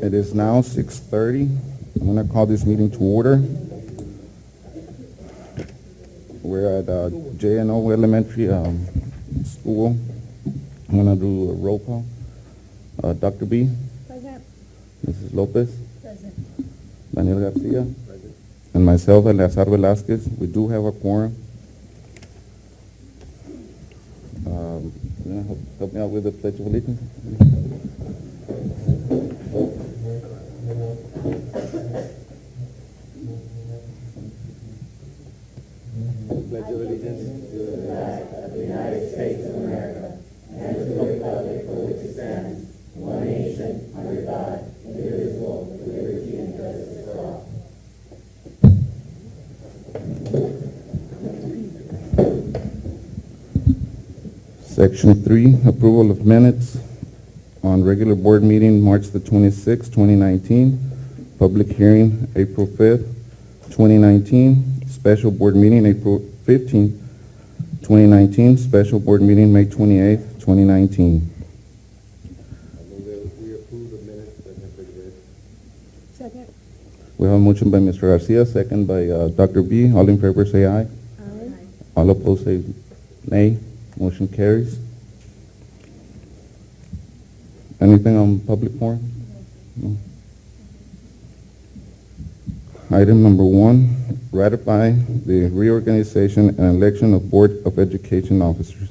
It is now 6:30. I'm going to call this meeting to order. We're at J&O Elementary School. I'm going to do a roll call. Dr. B. Present. Mrs. Lopez. Present. Daniel Garcia. Present. And myself, Eleazar Velasquez. We do have a quorum. You know, help me out with the Pledge of Allegiance. Pledge of Allegiance to the flag of the United States of America and to the republic for which it stands, one nation, under God, indivisible, with liberty and justice for all. Section 3, approval of minutes on regular board meeting March the 26th, 2019, public hearing April 5th, 2019, special board meeting April 15th, 2019, special board meeting May 28th, 2019. We approve the minutes that have been read. Second. We have a motion by Mr. Garcia, second by Dr. B. All in favor say aye. Aye. All opposed say nay. Motion carries. Anything on public forum? No. Item number 1, ratify the reorganization and election of Board of Education officers.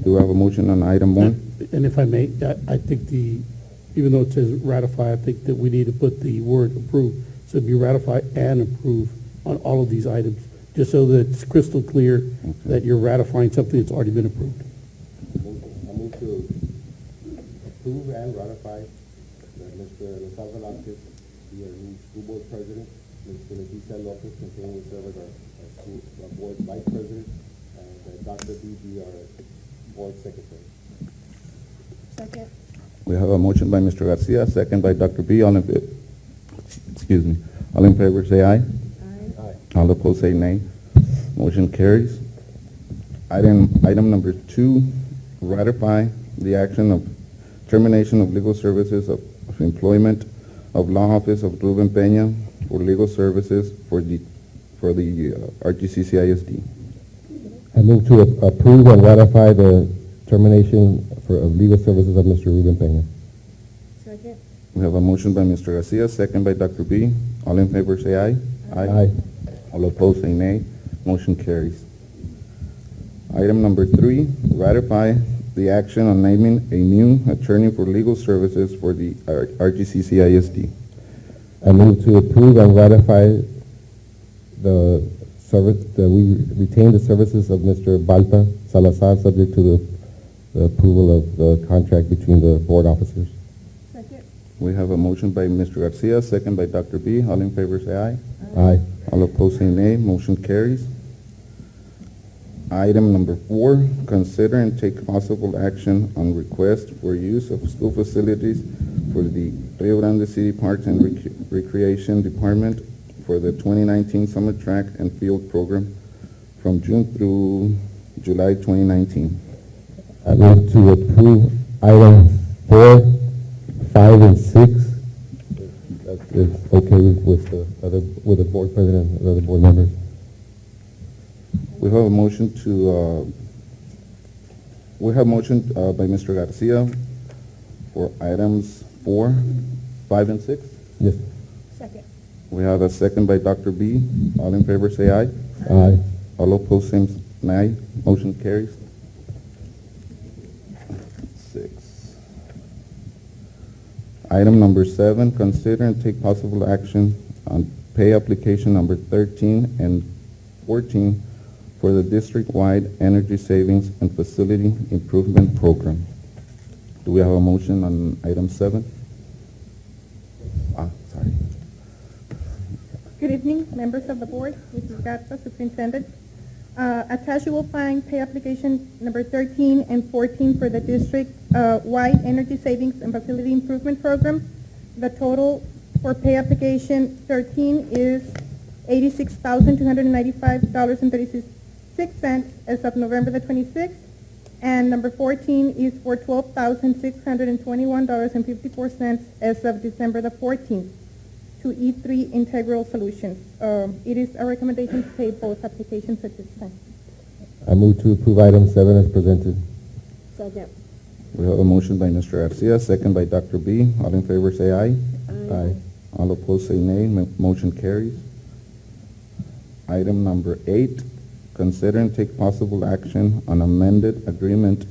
Do I have a motion on item 1? And if I may, I think even though it says ratify, I think that we need to put the word approve. So it'd be ratify and approve on all of these items, just so that it's crystal clear that you're ratifying something that's already been approved. I move to approve and ratify that Mr. Eleazar Velasquez be our new school board president, Mr. Leticia Lopez continue to serve as our board vice president, and Dr. B be our board secretary. Second. We have a motion by Mr. Garcia, second by Dr. B. All in favor say aye. Aye. Aye. All opposed say nay. Motion carries. Item number 2, ratify the action of termination of legal services of employment of law office of Ruben Peña for legal services for the RGCC ISD. I move to approve and ratify the termination of legal services of Mr. Ruben Peña. Second. We have a motion by Mr. Garcia, second by Dr. B. All in favor say aye. Aye. All opposed say nay. Motion carries. Item number 3, ratify the action on naming a new attorney for legal services for the RGCC ISD. I move to approve and ratify the service, that we retain the services of Mr. Balta Salazar, subject to the approval of the contract between the board officers. Second. We have a motion by Mr. Garcia, second by Dr. B. All in favor say aye. Aye. All opposed say nay. Motion carries. Item number 4, consider and take possible action on request for use of school facilities for the Rio Grande City Parks and Recreation Department for the 2019 Summer Track and Field Program from June through July 2019. I move to approve item 4, 5, and 6. That's okay with the board president and other board members. We have a motion by Mr. Garcia for items 4, 5, and 6. Yes. Second. We have a second by Dr. B. All in favor say aye. Aye. All opposed say nay. Motion carries. 6. Item number 7, consider and take possible action on pay application number 13 and 14 for the district-wide energy savings and facility improvement program. Do we have a motion on item 7? Sorry. Good evening, members of the board, Mrs. Garza, Superintendent. Attached, you will find pay application number 13 and 14 for the district-wide energy savings and facility improvement program. The total for pay application 13 is $86,295.36 as of November the 26th. And number 14 is for $12,621.54 as of December the 14th to E3 Integral Solutions. It is a recommendation to pay both applications at this time. I move to approve item 7 as presented. Second. We have a motion by Mr. Garcia, second by Dr. B. All in favor say aye. Aye. All opposed say nay. Motion carries. Item number 8, consider and take possible action on amended agreement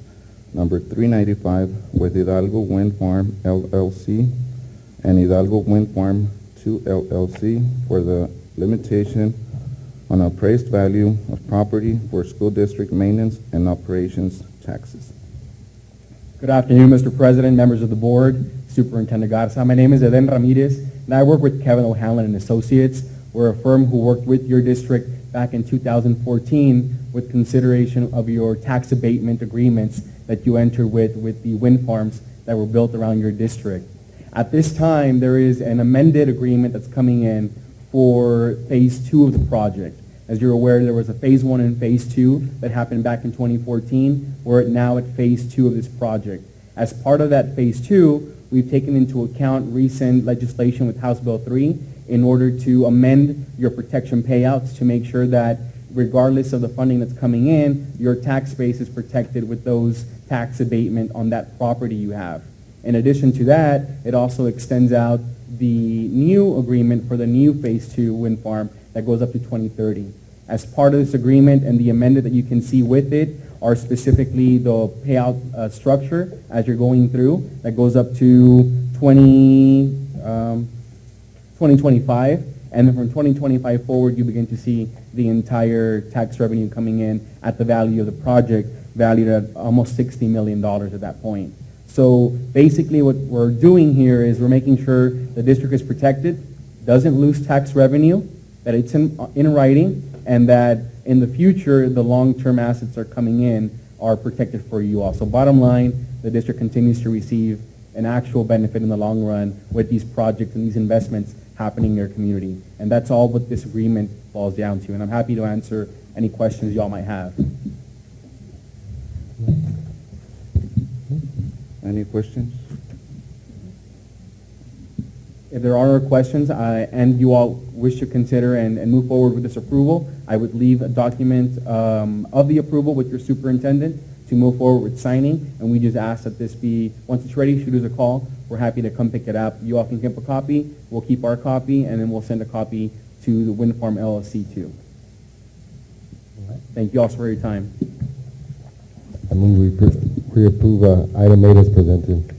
number 395 with Hidalgo Wind Farm LLC and Hidalgo Wind Farm 2 LLC for the limitation on appraised value of property for school district maintenance and operations taxes. Good afternoon, Mr. President, members of the board, Superintendent Garza. My name is Eden Ramirez, and I work with Kevin O'Hanlon and Associates. We're a firm who worked with your district back in 2014 with consideration of your tax abatement agreements that you entered with the wind farms that were built around your district. At this time, there is an amended agreement that's coming in for phase 2 of the project. As you're aware, there was a phase 1 and phase 2 that happened back in 2014. We're now at phase 2 of this project. As part of that phase 2, we've taken into account recent legislation with House Bill 3 in order to amend your protection payouts to make sure that regardless of the funding that's coming in, your tax base is protected with those tax abatement on that property you have. In addition to that, it also extends out the new agreement for the new phase 2 wind farm that goes up to 2030. As part of this agreement and the amendment that you can see with it are specifically the payout structure as you're going through that goes up to 2025, and then from 2025 forward you begin to see the entire tax revenue coming in at the value of the project, valued at almost $60 million at that point. So basically what we're doing here is we're making sure the district is protected, doesn't lose tax revenue, that it's in writing, and that in the future the long-term assets are coming in are protected for you all. So bottom line, the district continues to receive an actual benefit in the long run with these projects and these investments happening in your community. And that's all what this agreement falls down to. And I'm happy to answer any questions y'all might have. Any questions? If there are no questions and you all wish to consider and move forward with this approval, I would leave a document of the approval with your superintendent to move forward with signing, and we just ask that this be, once it's ready, shoot us a call. We're happy to come pick it up. You all can keep a copy, we'll keep our copy, and then we'll send a copy to the Wind Farm LLC too. Thank you all for your time. I move we approve item 8 as presented.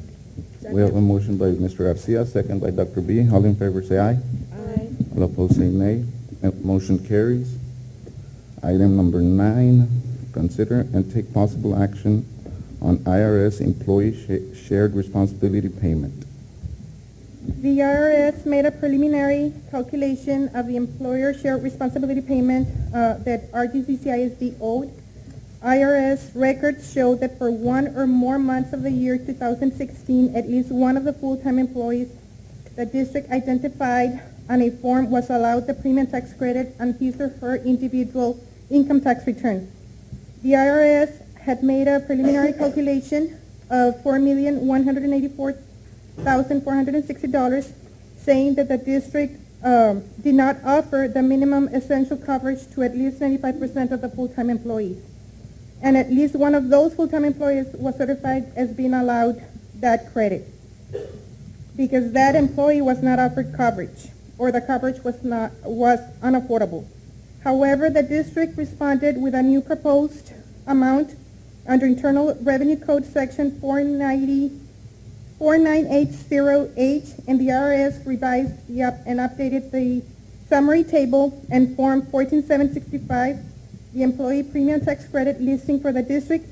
We have a motion by Mr. Garcia, second by Dr. B. All in favor say aye. Aye. All opposed say nay. Motion carries. Item number 9, consider and take possible action on IRS employee shared responsibility payment. The IRS made a preliminary calculation of the employer shared responsibility payment that RGCCISD owed. IRS records show that for one or more months of the year 2016, at least one of the full-time employees the district identified on a form was allowed the premium tax credit on his or her individual income tax return. The IRS had made a preliminary calculation of $4,184,460, saying that the district did not offer the minimum essential coverage to at least 95% of the full-time employees. And at least one of those full-time employees was certified as being allowed that credit because that employee was not offered coverage, or the coverage was unaffordable. However, the district responded with a new proposed amount under Internal Revenue Code Section 4980H, and the IRS revised and updated the summary table and Form 14765, the employee premium tax credit listing for the district,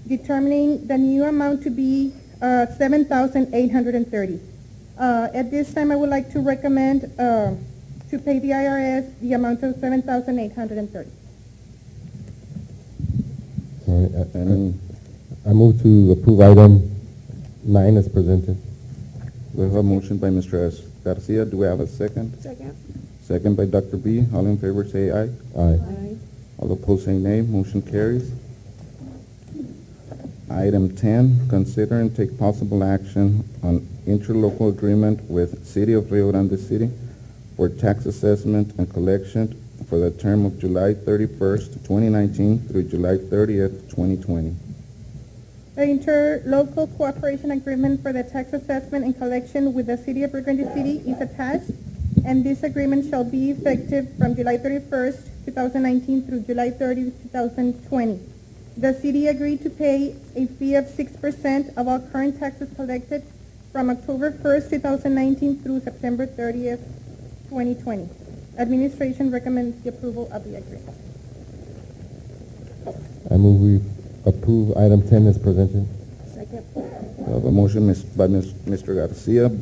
determining the new amount to be $7,830. At this time, I would like to recommend to pay the IRS the amount of $7,830. All right, Any, I move to approve item 9 as presented. we have a motion by Mr. Garcia. Do we have a second? Second. Second by Dr. B. All in favor say aye. Aye. Aye. All opposed say nay. Motion carries. Item 10, consider and take possible action on interlocal agreement with City of Rio Grande City for tax assessment and collection for the term of July 31st, 2019 through July 30th, 2020. The interlocal cooperation agreement for the tax assessment and collection with the City of Rio Grande City is attached, and this agreement shall be effective from July 31st, 2019 through July 30, 2020. The city agreed to pay a fee of 6% of all current taxes collected from October 1st, 2019 through September 30th, 2020. Administration recommends the approval of the agreement. I move we approve item 10 as presented. Second. We have a motion by Mr. Garcia,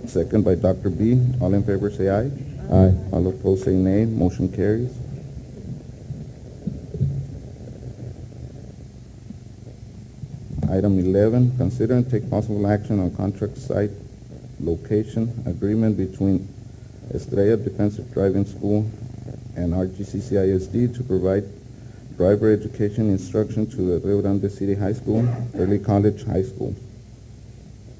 second by Dr. B. All in favor say aye. Aye. All opposed say nay. Motion carries. Item 11, consider and take possible action on contract site location agreement between Estrella Defensive Driving School and RGCC ISD to provide driver education instruction to the Rio Grande City High School, Early College High School.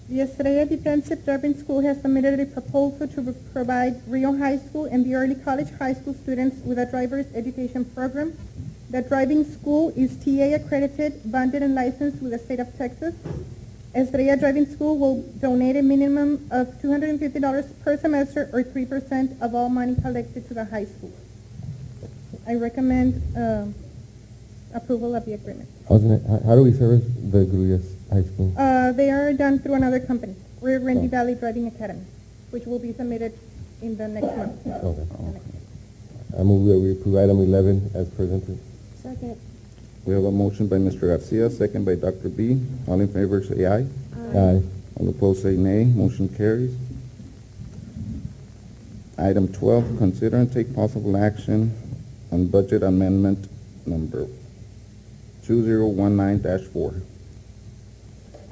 The Estrella Defensive Driving School has submitted a proposal to provide Rio High School and the Early College High School students with a driver's education program. The driving school is TA accredited, bonded, and licensed with the state of Texas. Estrella Driving School will donate a minimum of $250 per semester or 3% of all money collected to the high school. I recommend approval of the agreement. How do we service the Grullas High School? They are done through another company, Rio Grande Valley Driving Academy, which will be submitted in the next month. Okay. I move that we approve item 11 as presented. Second. We have a motion by Mr. Garcia, second by Dr. B. All in favor say aye. Aye. All opposed say nay. Motion carries. Item 12, consider and take possible action on budget amendment number 2019-4.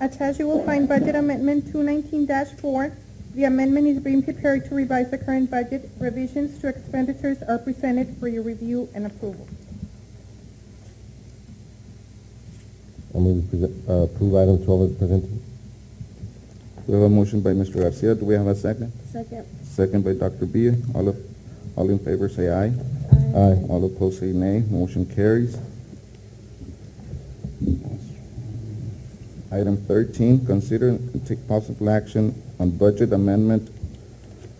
Attached, you will find budget amendment 219-4. The amendment is being prepared to revise the current budget. Revisions to expenditures are presented for your review and approval. I move we approve item 12 as presented. We have a motion by Mr. Garcia. Do we have a second? Second. Second by Dr. B. All in favor say aye. Aye. All opposed say nay. Motion carries. Item 13, consider and take possible action on budget amendment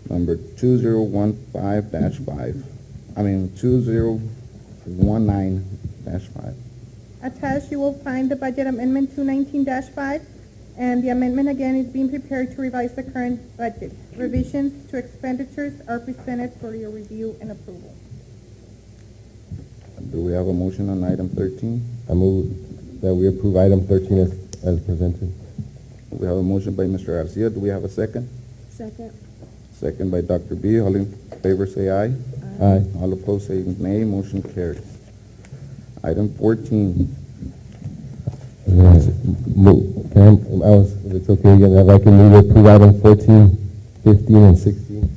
number 2019-5. Attached, you will find the budget amendment 219-5, and the amendment again is being prepared to revise the current budget. Revisions to expenditures are presented for your review and approval. Do we have a motion on item 13? I move that we approve item 13 as presented. We have a motion by Mr. Garcia. Do we have a second? Second. Second by Dr. B. All in favor say aye. Aye. All opposed say nay. Motion carries. Item 14. If it's okay again, if I can move to approve item 14, 15, and 16.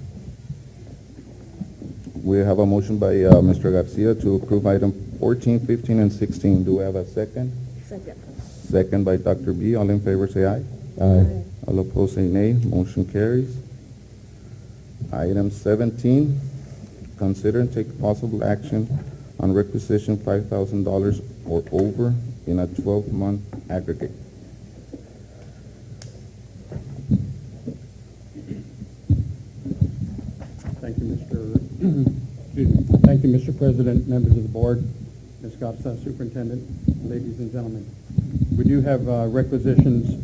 We have a motion by Mr. Garcia to approve item 14, 15, and 16. Do we have a second? Second. Second by Dr. B. All in favor say aye. Aye. All opposed say nay. Motion carries. Item 17, consider and take possible action on requisition $5,000 or over in a 12-month aggregate. Thank you, Thank you, Mr. President, members of the board, Ms. Garza, Superintendent, ladies and gentlemen. We do have requisitions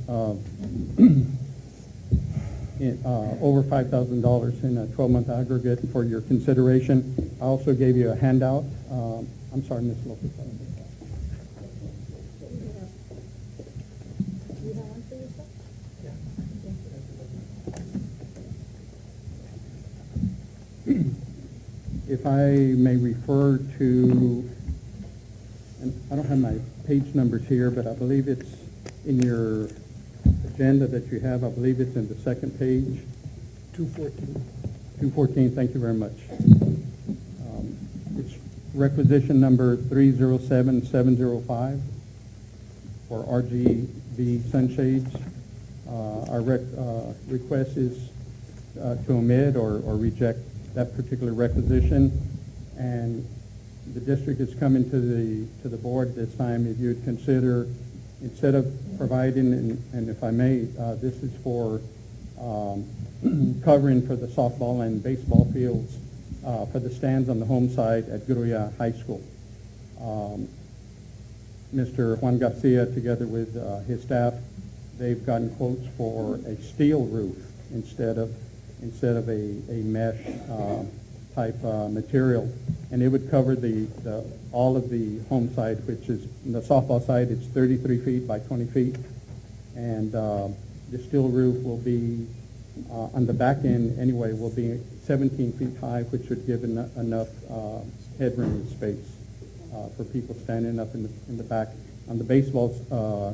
over $5,000 in a 12-month aggregate for your consideration. I also gave you a handout. I'm sorry, Ms. Lopez. If I may refer to, and I don't have my page numbers here, but I believe it's in your agenda that you have. I believe it's in the second page. 214. 214, thank you very much. It's requisition number 307705. for RGB sunshades. Our request is to omit or reject that particular requisition. And the district is coming to the board this time if you'd consider, instead of providing, and if I may, this is for covering for the softball and baseball fields for the stands on the home side at Gruya High School. Mr. Juan Garcia, together with his staff, they've gotten quotes for a steel roof instead of a mesh type material, and it would cover all of the home side, which is the softball side. It's 33 feet by 20 feet, and the steel roof will be on the back end anyway. Will be 17 feet high, which would give enough headroom and space for people standing up in the back. On the baseball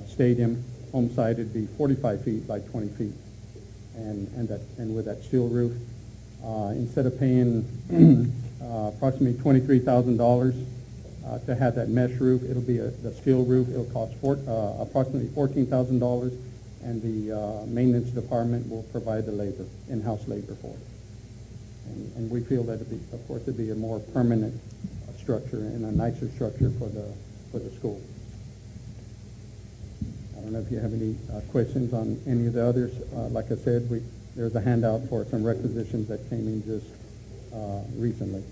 stadium home side, it'd be 45 feet by 20 feet, and with that steel roof, instead of paying approximately $23,000 to have that mesh roof, it'll be the steel roof. It'll cost approximately $14,000, and the maintenance department will provide the labor, in-house labor for it. And we feel that of course, it'd be a more permanent structure and a nicer structure for the school. I don't know if you have any questions on any of the others. Like I said, there's a handout for some requisitions that came in just recently.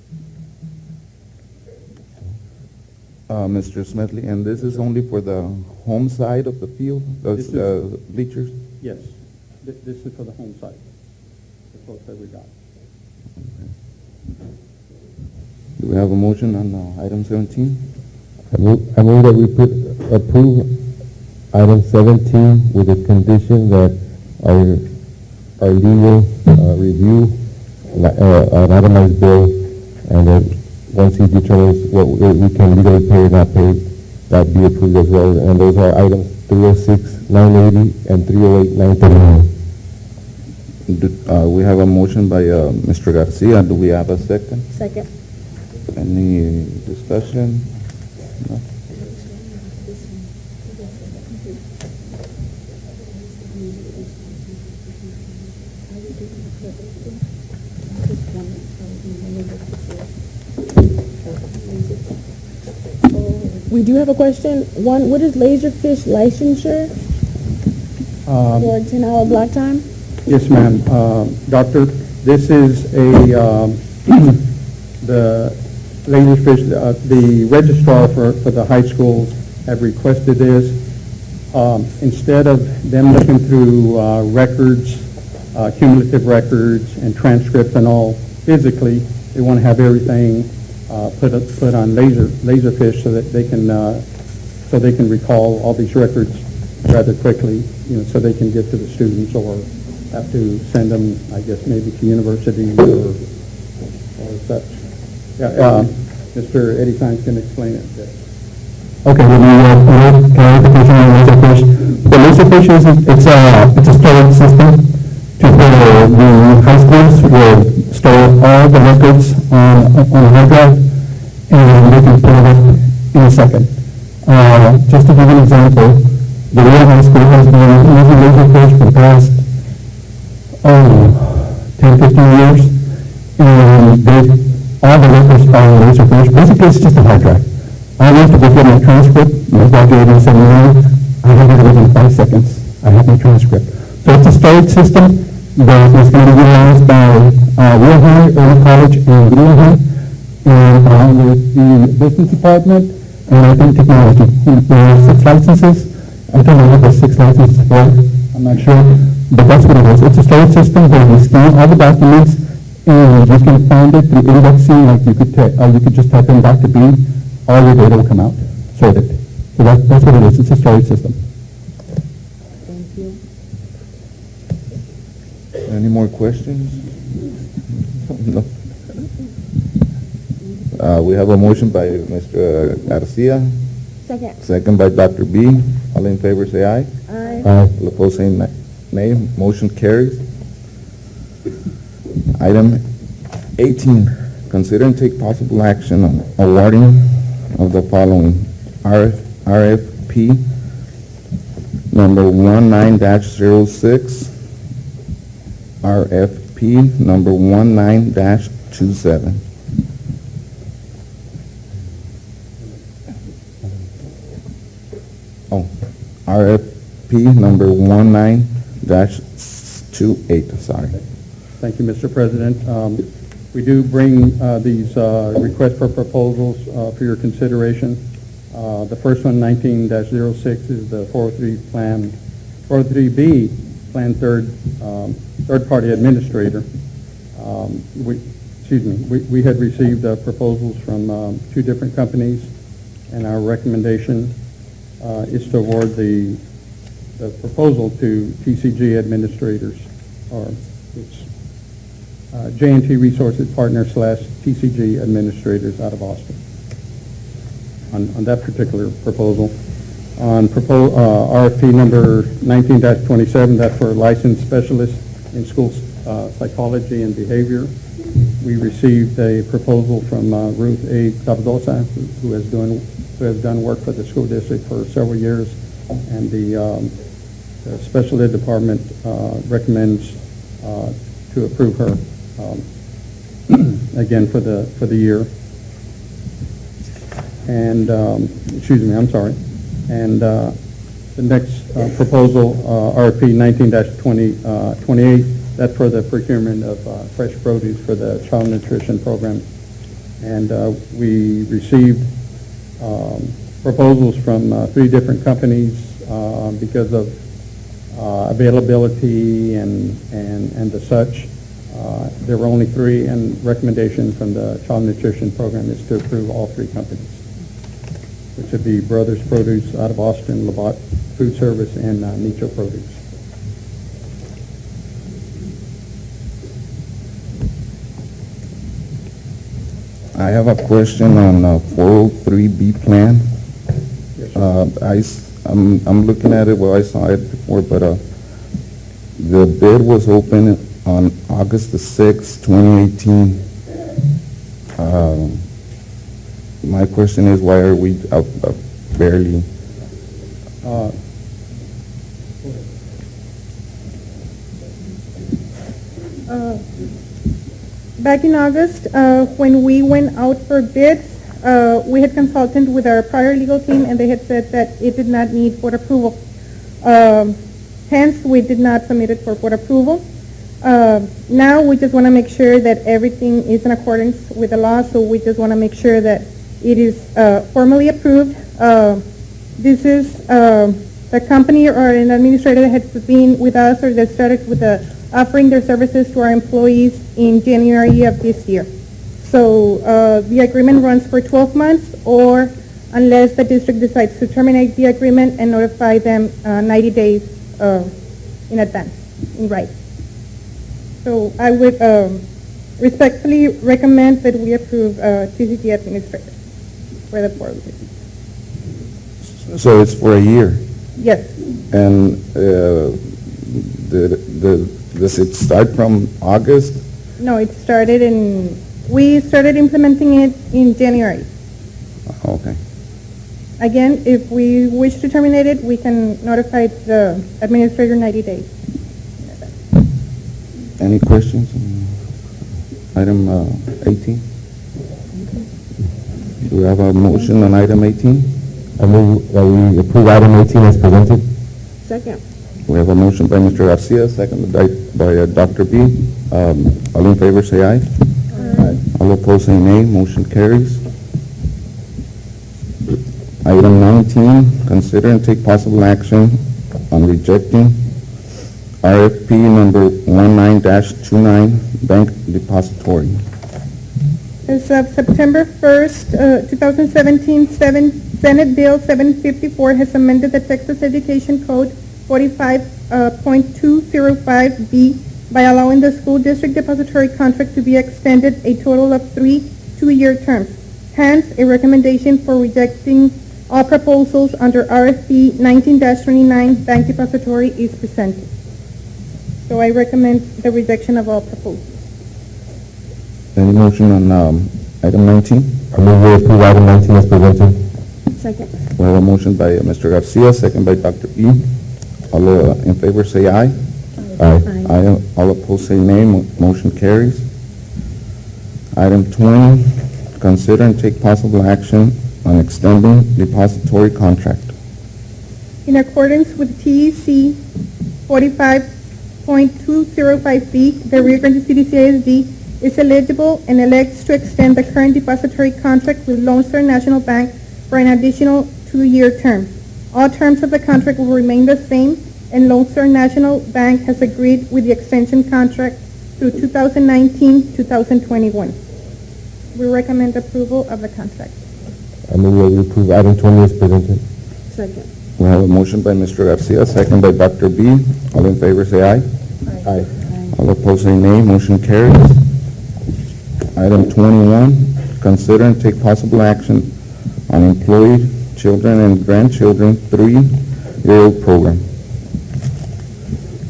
Mr. Smedley, and this is only for the home side of the field, This those bleachers? Yes, this is for the home side, the quote that we got. Do we have a motion on item 17? I move that we approve item 17 with the condition that our legal review, an itemized bill, and that once he determines what we can legally pay or not pay, that be approved as well. And those are items 306, 980, and 308, 939. We have a motion by Mr. Garcia. Do we have a second? Second. Any discussion? No? We do have a question. One, what is Laserfish licensure for 10-hour block time? Yes, ma'am. Doctor, this is the Laserfish, the registrar for the high schools have requested this. Instead of them looking through records, cumulative records and transcripts and all physically, they want to have everything put on Laserfish so that they can recall all these records rather quickly, so they can get to the students or have to send them, I guess, maybe to universities or such. Yeah, Mr. Eddie Sainz can explain it. Okay, let me clarification on Laserfish. The Laserfish it's a storage system to where the high schools will store all the records on a hard drive, and they can pull it up in a second. Just to give an example, the Rio High School has been using Laserfish for the past 10, 15 years, and all the records are on Laserfish. Basically, it's just a hard drive. I went to go get my transcript. I graduated in 79. I had it within 5 seconds. I have my transcript. So it's a storage system that is going to be utilized by Rio High, Early College, and Rio High, and with the business department, and I think technology. There are 6 licenses. I don't know what the 6 licenses for. I'm not sure. But that's what it is. It's a storage system where you scan all the documents, and you can find it through indexing. Like you could just type in Dr. B, all your data will come out sorted. So that's what it is. It's a storage system. Thank you. Any more questions? No. We have a motion by Mr. Garcia, Second. second by Dr. B. All in favor say aye. Aye. All opposed say nay. Motion carries. Item 18, consider and take possible action on awarding of the following RFP number 19-06, RFP number 19-27. Oh, RFP number 19-28, sorry. Thank you, Mr. President. We do bring these requests for proposals for your consideration. The first one, 19-06, is the 403B Plan Third-Party Administrator. We had received proposals from two different companies, and our recommendation is to award the proposal to TCG Administrators, or it's J&T Resources Partner / TCG Administrators out of Austin on that particular proposal. On RFP number 19-27, that's for licensed specialists in school psychology and behavior. We received a proposal from Ruth A. Cardosa, who has done work for the school district for several years, and the special ed department recommends to approve her again for the year. And And the next proposal, RFP 19-28, that's for the procurement of fresh produce for the child nutrition program. And we received proposals from 3 different companies because of availability and the such. There were only 3, and recommendation from the child nutrition program is to approve all 3 companies, which would be Brothers Produce out of Austin, Labatt Food Service, and Nicho Produce. I have a question on 403B plan. Yes, sir. I'm looking at it, well, I saw it before, but the bid was open on August the 6th, 2018. My question is, why are we barely? Back in August, when we went out for bids, we had consulted with our prior legal team, and they had said that it did not need board approval. Hence, we did not submit it for board approval. Now, we just want to make sure that everything is in accordance with the law, so we just want to make sure that it is formally approved. This is the company or an administrator that has been with us, or that started with offering their services to our employees in January of this year. So the agreement runs for 12 months, or unless the district decides to terminate the agreement and notify them 90 days in advance, in writing. So I would respectfully recommend that we approve TCG Administrator for the 4 weeks. So it's for a year? Yes. And does it start from August? No, it started we started implementing it in January. Okay. Again, if we wish to terminate it, we can notify the administrator 90 days. Any questions on item 18? Do we have a motion on item 18? I move that we approve item 18 as presented. Second. We have a motion by Mr. Garcia, seconded by Dr. B. All in favor, say aye. Aye. All opposed, say nay. Motion carries. Item 19, consider and take possible action on rejecting RFP number 19-29, Bank Depository. As of September 1st, 2017, Senate Bill 754 has amended the Texas Education Code 45.205B by allowing the school district depository contract to be extended a total of 3 two-year terms. Hence, a recommendation for rejecting all proposals under RFP 19-29 Bank Depository is presented. So I recommend the rejection of all proposals. Any motion on item 19? I move we approve item 19 as presented. Second. We have a motion by Mr. Garcia, second by Dr. E. All in favor say aye. Aye. Aye. All opposed say nay. Motion carries. Item 20, consider and take possible action on extending depository contract. In accordance with TEC 45.205B, the Rio Grande City CISD is eligible and elects to extend the current depository contract with Lone Star National Bank for an additional 2-year term. All terms of the contract will remain the same, and Lone Star National Bank has agreed with the extension contract through 2019-2021. We recommend approval of the contract. I move that we approve item 20 as presented. Second. We have a motion by Mr. Garcia, second by Dr. B. All in favor say aye. Aye. All opposed say nay. Motion carries. Item 21, consider and take possible action on employee, children, and grandchildren 3-year-old program.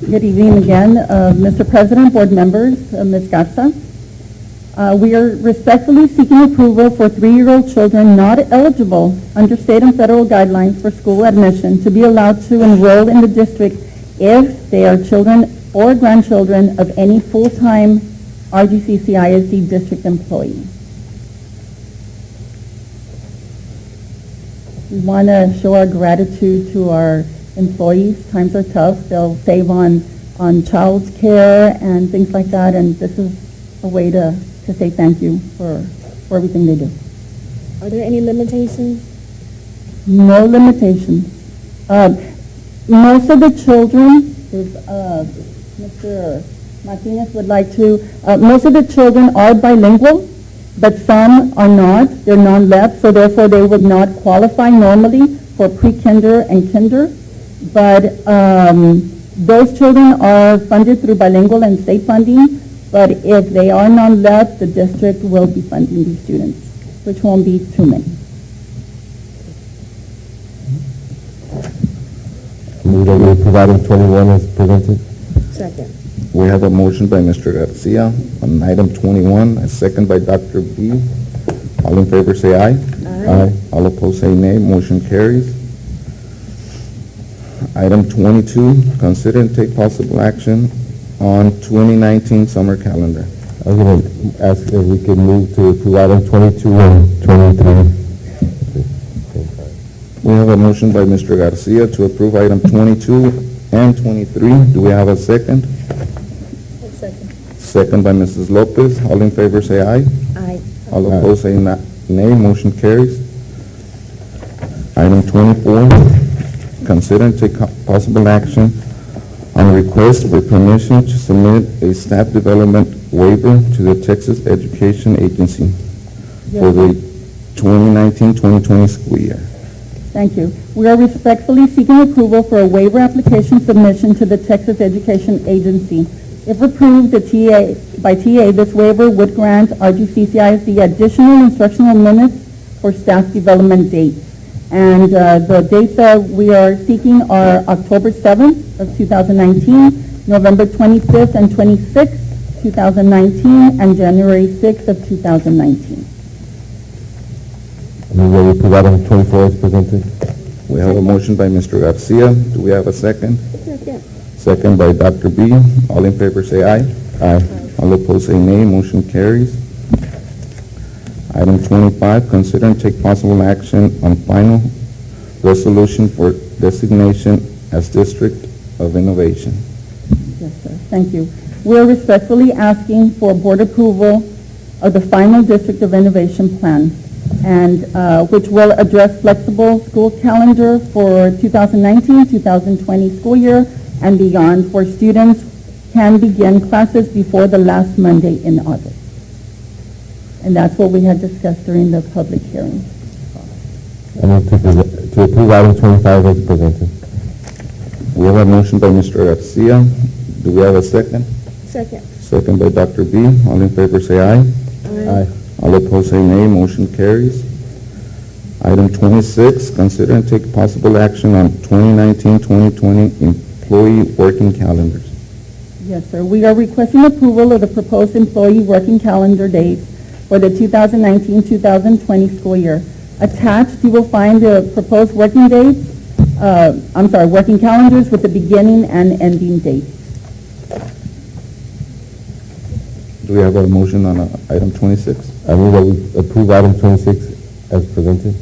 Good evening again, Mr. President, board members, Ms. Garza. We are respectfully seeking approval for 3-year-old children not eligible under state and federal guidelines for school admission to be allowed to enroll in the district if they are children or grandchildren of any full-time RGCC ISD district employee. We want to show our gratitude to our employees. Times are tough. They'll save on child care and things like that, and this is a way to say thank you for everything they do. Are there any limitations? No limitations. Most of the children, if Mr. Martinez would like to, most of the children are bilingual, but some are not. They're non-left, so therefore they would not qualify normally for pre-kinder and kinder. But those children are funded through bilingual and state funding, but if they are non-left, the district will be funding these students, which won't be too many. I move that we approve item 21 as presented. Second. We have a motion by Mr. Garcia on item 21, a second by Dr. B. All in favor say aye. Aye. All opposed say nay. Motion carries. Item 22, consider and take possible action on 2019 summer calendar. I was going to ask if we could move to approve item 22 and 23. We have a motion by Mr. Garcia to approve item 22 and 23. Do we have a second? Second. Second by Mrs. Lopez. All in favor say aye. Aye. All opposed say nay. Motion carries. Item 24, consider and take possible action on request for permission to submit a staff development waiver to the Texas Education Agency for the 2019-2020 school year. Thank you. We are respectfully seeking approval for a waiver application submission to the Texas Education Agency. If approved by TA, this waiver would grant RGCCISD additional instructional minutes for staff development dates. And the dates that we are seeking are October 7th of 2019, November 25th and 26th, 2019, and January 6th of 2019. I move that we approve item 24 as presented. We have a motion by Mr. Garcia. Do we have a second? Second. Second by Dr. B. All in favor say aye. Aye. All opposed say nay. Motion carries. Item 25, consider and take possible action on final resolution for designation as District of Innovation. Yes, sir. Thank you. We are respectfully asking for board approval of the final District of Innovation Plan, and which will address flexible school calendar for 2019-2020 school year and beyond, where students can begin classes before the last Monday in August. And that's what we had discussed during the public hearing. I move to approve item 25 as presented. We have a motion by Mr. Garcia. Do we have a second? Second. Second by Dr. B. All in favor say aye. Aye. All opposed say nay. Motion carries. Item 26, consider and take possible action on 2019-2020 employee working calendars. Yes, sir. We are requesting approval of the proposed employee working calendar dates for the 2019-2020 school year. Attached, you will find the proposed working dates working calendars with the beginning and ending dates. Do we have a motion on item 26? I move that we approve item 26 as presented.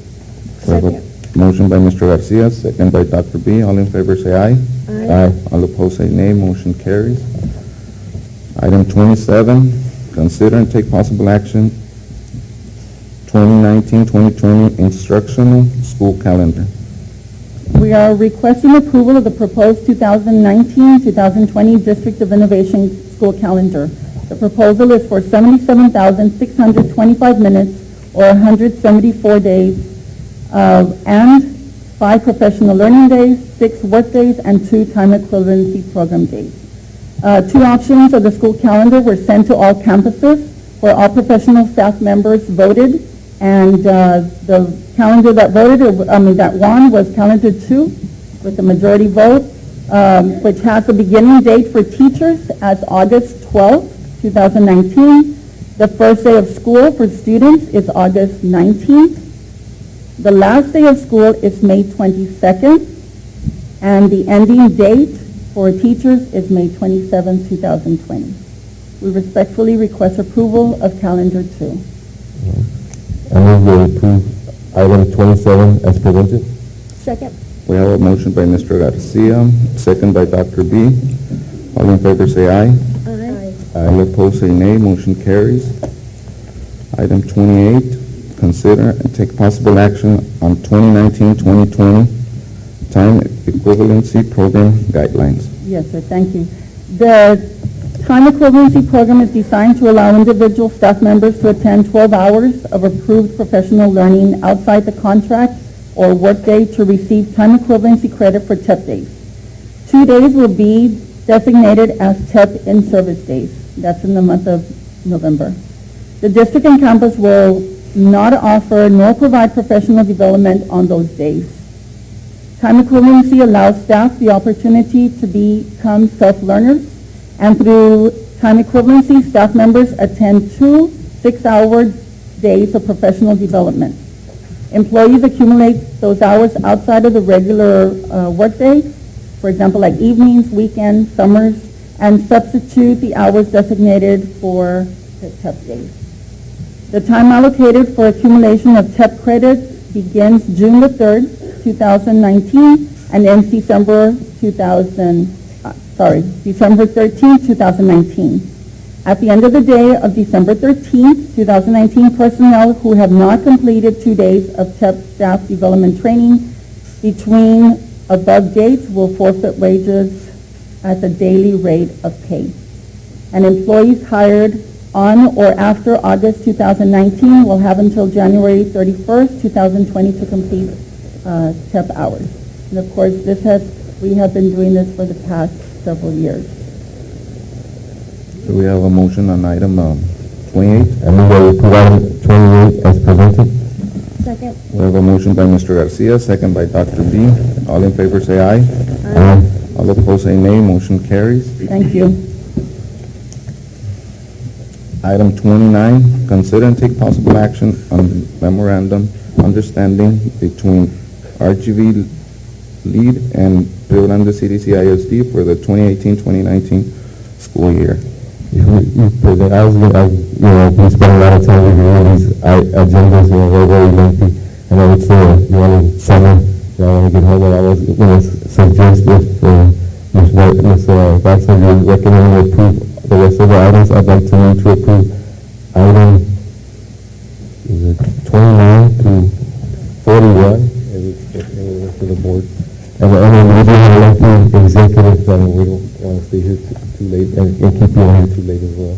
We have a motion by Mr. Garcia, second by Dr. B. All in favor say aye. Aye. All opposed say nay. Motion carries. Item 27, consider and take possible action 2019-2020 instructional school calendar. We are requesting approval of the proposed 2019-2020 District of Innovation School Calendar. The proposal is for 77,625 minutes or 174 days and 5 professional learning days, 6 work days, and 2 time equivalency program days. 2 options of the school calendar were sent to all campuses where all professional staff members voted, and the calendar that that won was calendar 2 with the majority vote, which has a beginning date for teachers as August 12th, 2019. The first day of school for students is August 19th. The last day of school is May 22nd, and the ending date for teachers is May 27th, 2020. We respectfully request approval of calendar 2. I move that we approve item 27 as presented. Second. We have a motion by Mr. Garcia, second by Dr. B. All in favor say aye. Aye. All opposed say nay. Motion carries. Item 28, consider and take possible action on 2019-2020 time equivalency program guidelines. Yes, sir, thank you. The time equivalency program is designed to allow individual staff members to attend 12 hours of approved professional learning outside the contract or workday to receive time equivalency credit for TEP days. 2 days will be designated as TEP in-service days. That's in the month of November. The district and campus will not offer nor provide professional development on those days. Time equivalency allows staff the opportunity to become self-learners, and through time equivalency, staff members attend 2 6-hour days of professional development. Employees accumulate those hours outside of the regular workday, for example, like evenings, weekends, summers, and substitute the hours designated for the TEP days. The time allocated for accumulation of TEP credits begins June the 3rd, 2019, and ends December 13, 2019. At the end of the day of December 13, 2019, personnel who have not completed 2 days of TEP staff development training between above dates will forfeit wages at the daily rate of pay. And employees hired on or after August 2019 will have until January 31st, 2020 to complete TEP hours. And of course, we have been doing this for the past several years. Do we have a motion on item 28? I move that we approve item 28 as presented. Second. We have a motion by Mr. Garcia, second by Dr. B. All in favor say aye. Aye. All opposed say nay. Motion carries. Thank you. Item 29, consider and take possible action on memorandum understanding between RGV Lead and Rio Grande CDC ISD for the 2018-2019 school year. You present, we spend a lot of time reviewing these agendas, they're very lengthy, and I would say, summer, I want to get home, and I was going to suggest if Ms. Watson, you recommend we approve the rest of the items, I'd like to move to approve item 29 to 41, to the board. And then if you have lengthy executives, then we don't want to stay here too late and keep you on here too late as well.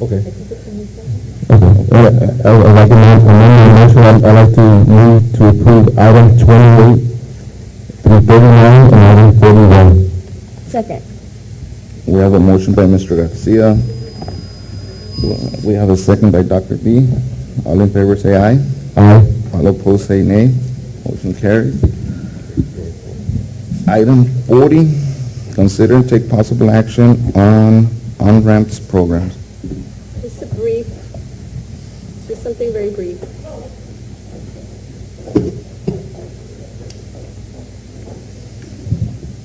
Okay. Okay. I'd like to I'd like to move to approve item 28 through 39 and item 41. Second. We have a motion by Mr. Garcia. We have a second by Dr. B. All in favor say aye. Aye. All opposed say nay. Motion carries. Item 40, consider and take possible action on on-ramps programs. Just a brief, just something very brief.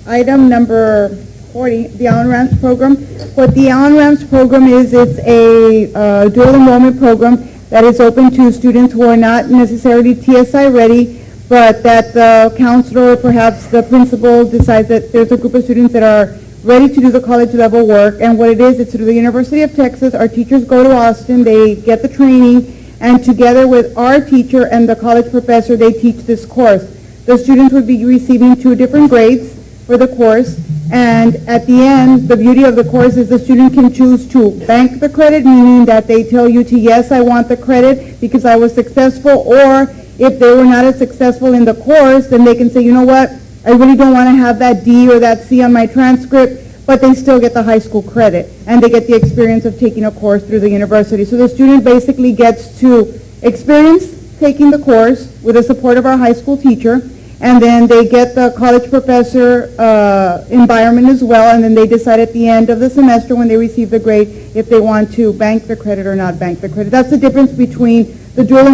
Item number 40, the on-ramps program. What the on-ramps program is, it's a dual enrollment program that is open to students who are not necessarily TSI ready, but that the counselor or perhaps the principal decides that there's a group of students that are ready to do the college level work. And what it is, it's through the University of Texas. Our teachers go to Austin, they get the training, and together with our teacher and the college professor, they teach this course. The students would be receiving 2 different grades for the course, and at the end, the beauty of the course is the student can choose to bank the credit, meaning that they tell you to, yes, I want the credit because I was successful, or if they were not as successful in the course, then they can say, you know what, I really don't want to have that D or that C on my transcript, but they still get the high school credit, and they get the experience of taking a course through the university. So the student basically gets to experience taking the course with the support of our high school teacher, and then they get the college professor environment as well, and then they decide at the end of the semester when they receive the grade if they want to bank the credit or not bank the credit. That's the difference between the dual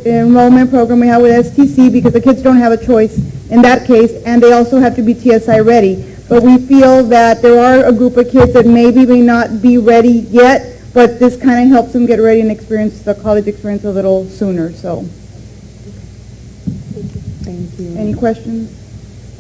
enrollment program we have with STC, because the kids don't have a choice in that case, and they also have to be TSI ready. But we feel that there are a group of kids that maybe may not be ready yet, but this kind of helps them get ready and experience the college experience a little sooner, so. Thank you. Any questions?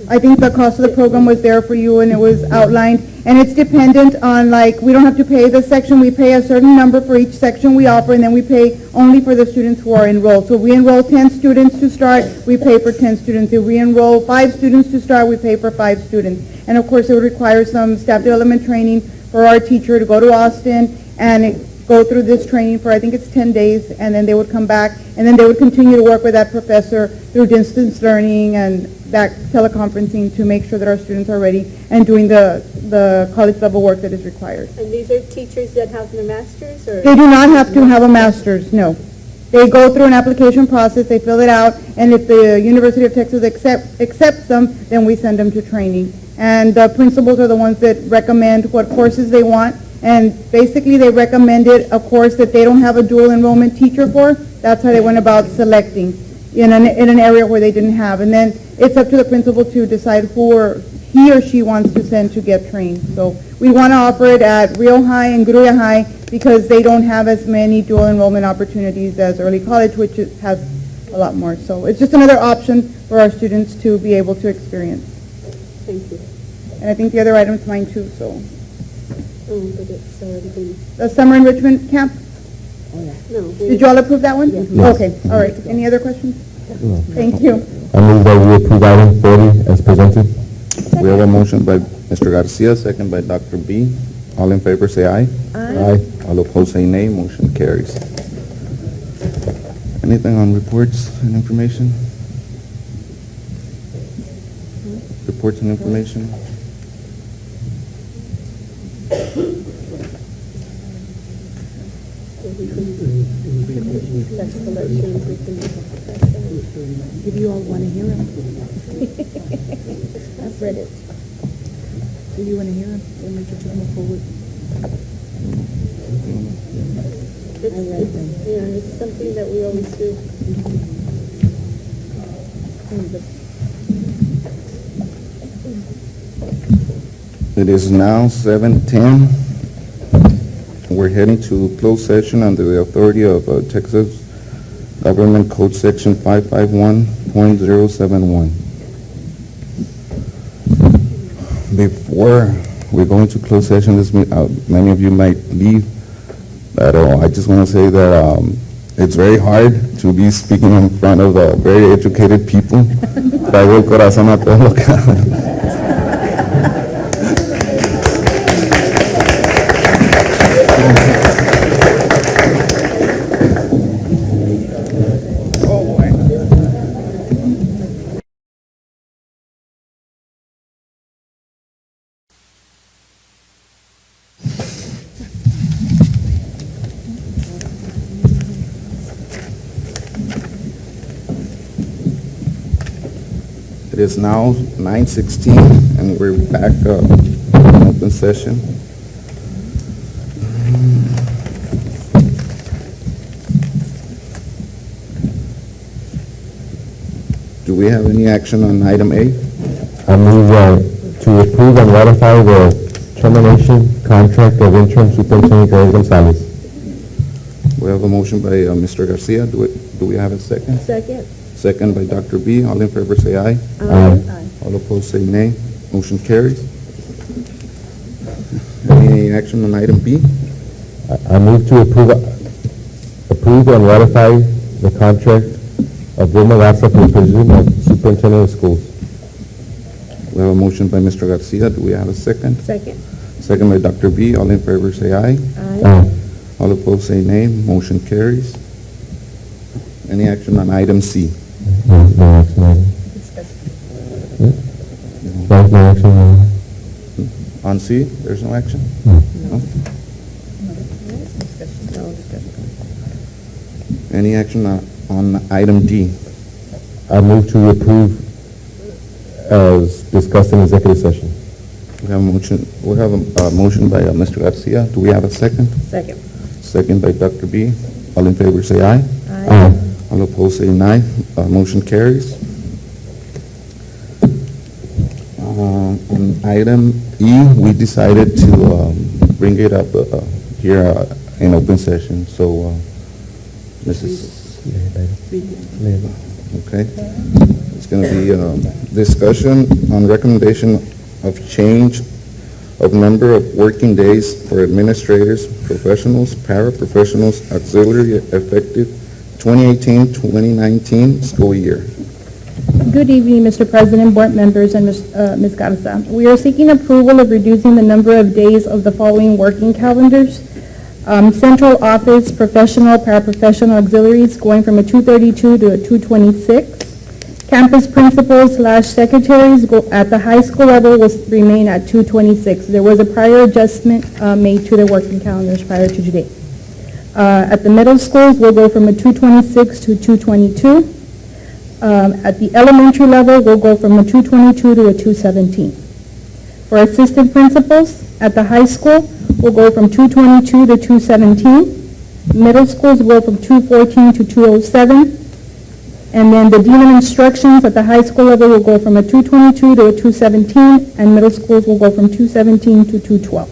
I think the cost of the program was there for you and it was outlined. And it's dependent on, like, we don't have to pay the section. We pay a certain number for each section we offer, and then we pay only for the students who are enrolled. So if we enroll 10 students to start, we pay for 10 students. If we enroll 5 students to start, we pay for 5 students. And of course, it would require some staff development training for our teacher to go to Austin and go through this training for, I think it's 10 days, and then they would come back, and then they would continue to work with that professor through distance learning and back teleconferencing to make sure that our students are ready and doing the college level work that is required. And these are teachers that have their masters, or? They do not have to have a master's, no. They go through an application process, they fill it out, and if the University of Texas accepts them, then we send them to training. And the principals are the ones that recommend what courses they want, and basically they recommended a course that they don't have a dual enrollment teacher for. That's how they went about selecting in an area where they didn't have. And then it's up to the principal to decide who he or she wants to send to get trained. So we want to offer it at Rio High and Gruya High because they don't have as many dual enrollment opportunities as early college, which has a lot more. So it's just another option for our students to be able to experience. Thank you. And I think the other item's mine too, so. But it's already been, The summer enrichment camp, no. did you all approve that one? Yes. Okay, all right. Any other questions? Thank you. I move that we approve item 40 as presented. We have a motion by Mr. Garcia, second by Dr. B. All in favor say aye. Aye. All opposed say nay. Motion carries. Anything on reports and information? Reports and information? That's collections, we can, If you all want to hear him. I've read it. Do you want to hear him? Then we can just move forward. yeah, it's something that we always do. It is now 7:10. We're heading to closed session under the authority of Texas Government Code Section 551.071. Before we go into closed session, many of you might leave, but I just want to say that it's very hard to be speaking in front of very educated people. Traigo el corazón a todo lo que It is now 9:16, and we're back in open session. Do we have any action on item A? I move to approve and ratify the termination contract of interim superintendent Gabriel Gonzalez. We have a motion by Mr. Garcia. Do we have a second? Second. Second by Dr. B. All in favor say aye. Aye. All opposed say nay. Motion carries. Any action on item B? I move to approve and ratify the contract of Vilma Garza for the position of superintendent of schools. We have a motion by Mr. Garcia. Do we have a second? Second. Second by Dr. B. All in favor say aye. Aye. All opposed say nay. Motion carries. Any action on item C? No action item. No action item. On C, there's no action? No. No? Any action on item D? I move to approve as discussed in executive session. We have a motion by Mr. Garcia. Do we have a second? Second. Second by Dr. B. All in favor say aye. Aye. All opposed say nay. Motion carries. On item E, we decided to bring it up here in open session. So, Mrs. Okay. It's going to be discussion on recommendation of change of number of working days for administrators, professionals, paraprofessionals, auxiliary effective 2018-2019 school year. Good evening, Mr. President, board members, and Ms. Garza. We are seeking approval of reducing the number of days of the following working calendars. Central office, professional, paraprofessional, auxiliaries, going from a 232 to a 226. Campus principals / secretaries at the high school level will remain at 226. There was a prior adjustment made to the working calendars prior to today. At the middle schools, we'll go from a 226 to 222. At the elementary level, we'll go from a 222 to a 217. For assistant principals, at the high school, we'll go from 222 to 217. Middle schools will go from 214 to 207. And then the dean of instructions at the high school level will go from a 222 to a 217, and middle schools will go from 217 to 212.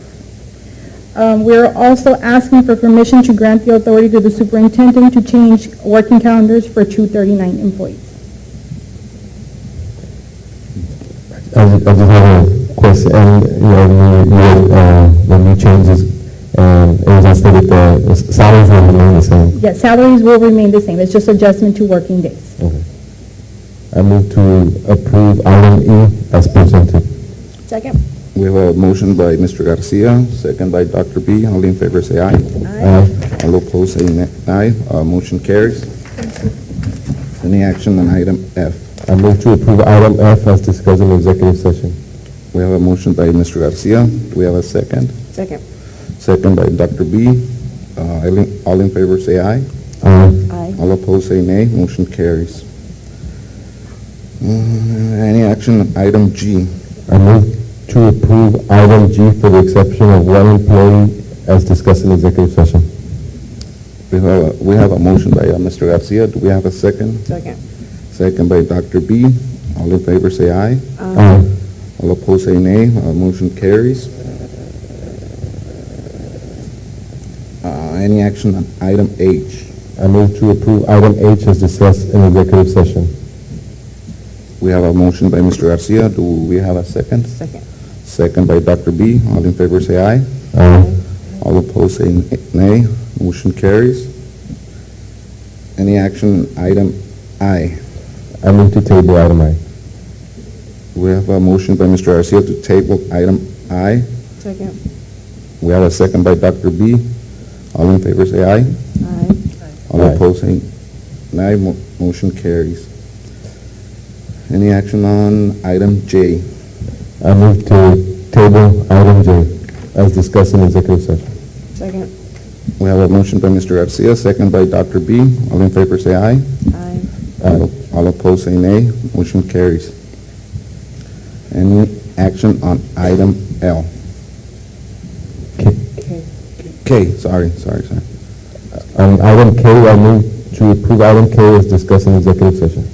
We're also asking for permission to grant the authority to the superintendent to change working calendars for 239 employees. I just have a question, and the new changes, and it was stated the salaries will remain the same. Yes, salaries will remain the same. It's just adjustment to working days. Okay. I move to approve item E as presented. Second. We have a motion by Mr. Garcia, second by Dr. B. All in favor say aye. Aye. All opposed say nay. Motion carries. Any action on item F? I move to approve item F as discussed in executive session. We have a motion by Mr. Garcia. Do we have a second? Second. Second by Dr. B. All in favor say aye. Aye. Aye. All opposed say nay. Motion carries. Any action on item G? I move to approve item G for the exception of one employee as discussed in executive session. We have a motion by Mr. Garcia. Do we have a second? Second. Second by Dr. B. All in favor say aye. Aye. All opposed say nay. Motion carries. Any action on item H? I move to approve item H as discussed in executive session. We have a motion by Mr. Garcia. Do we have a second? Second. Second by Dr. B. All in favor say aye. Aye. All opposed say nay. Motion carries. Any action on item I? I move to table item I. We have a motion by Mr. Garcia to table item I. Second. We have a second by Dr. B. All in favor say aye. Aye. All Aye. opposed say nay. Motion carries. Any action on item J? I move to table item J as discussed in executive session. Second. We have a motion by Mr. Garcia, second by Dr. B. All in favor say aye. Aye. All opposed say nay. Motion carries. Any action on item L? K, sorry. On item K, I move to approve item K as discussed in executive session.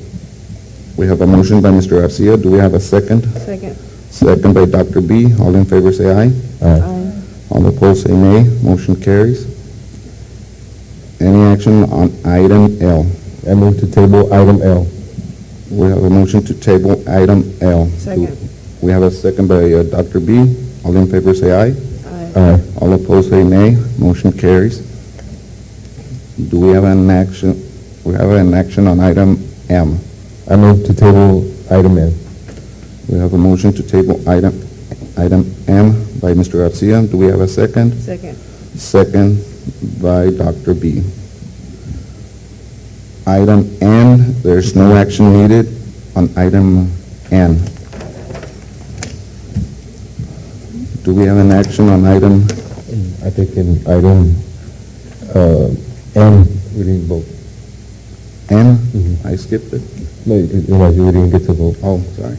We have a motion by Mr. Garcia. Do we have a second? Second. Second by Dr. B. All in favor say aye. Aye. All opposed say nay. Motion carries. Any action on item L? I move to table item L. We have a motion to table item L. Second. We have a second by Dr. B. All in favor say aye. Aye. All opposed say nay. Motion carries. Do we have an action? We have an action on item M. I move to table item M. We have a motion to table item M by Mr. Garcia. Do we have a second? Second. Second by Dr. B. Item N, there's no action needed on item N. Do we have an action on item I think in item M, we didn't vote. N? Mhm. I skipped it. No, you didn't get to vote. Oh, sorry.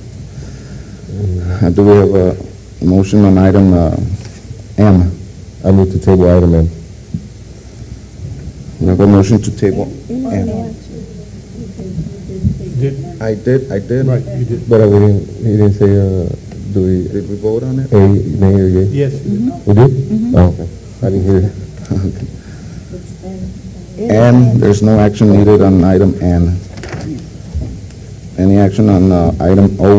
Do we have a motion on item M? I move to table item M. We have a motion to table M. I did. Right, you did. But he didn't say, do we, Did we vote on it? nay or yay? Yes, you did. We did? Oh, okay. I didn't hear it. N, there's no action needed on item N. Any action on item O?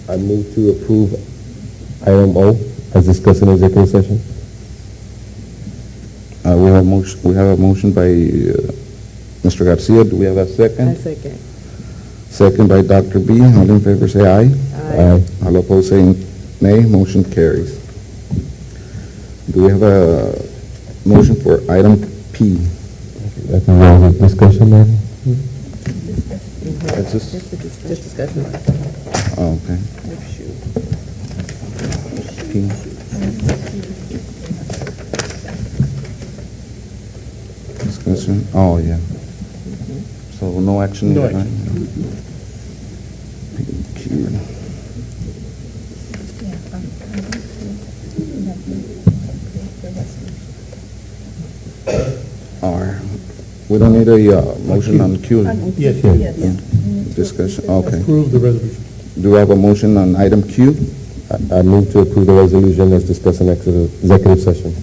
I move to approve item O as discussed in executive session. We have a motion by Mr. Garcia. Do we have a second? Second. Second by Dr. B. All in favor say aye. Aye. All opposed say nay. Motion carries. Do we have a motion for item P? That's a discussion, madam? That's just, Just discussion. oh, okay. P. Discussion, oh, yeah. So no action No needed, right? Q. R. We don't need a motion on Q. Yes, Discussion, okay. approve the resolution. Do we have a motion on item Q? I move to approve the resolution as discussed in executive session.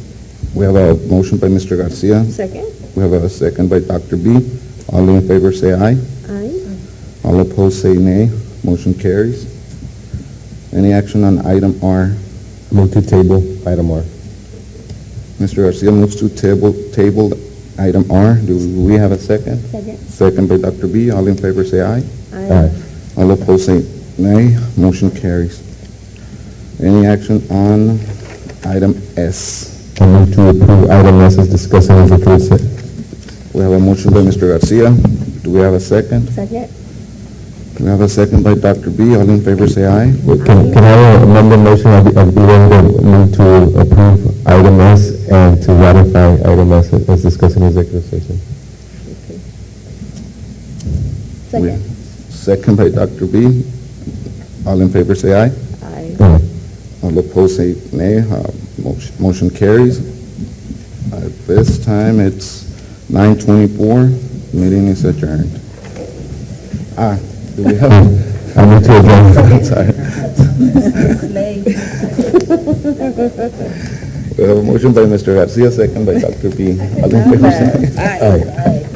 We have a motion by Mr. Garcia. Second. We have a second by Dr. B. All in favor say aye. Aye. All opposed say nay. Motion carries. Any action on item R? Move to table item R. Mr. Garcia moves to table item R. Do we have a second? Second. Second by Dr. B. All in favor say aye. Aye. All opposed say nay. Motion carries. Any action on item S? I move to approve item S as discussed in executive session. We have a motion by Mr. Garcia. Do we have a second? Second. We have a second by Dr. B. All in favor say aye. Can I amend the motion? I'd be willing to move to approve item S and to ratify item S as discussed in executive session. Second. Second by Dr. B. All in favor say aye. Aye. Aye. All opposed say nay. Motion carries. At this time, it's 9:24. Meeting is adjourned. Do we have? I move to adjourn. Sorry. We have a motion by Mr. Garcia, second by Dr. B. All in favor say aye. Aye.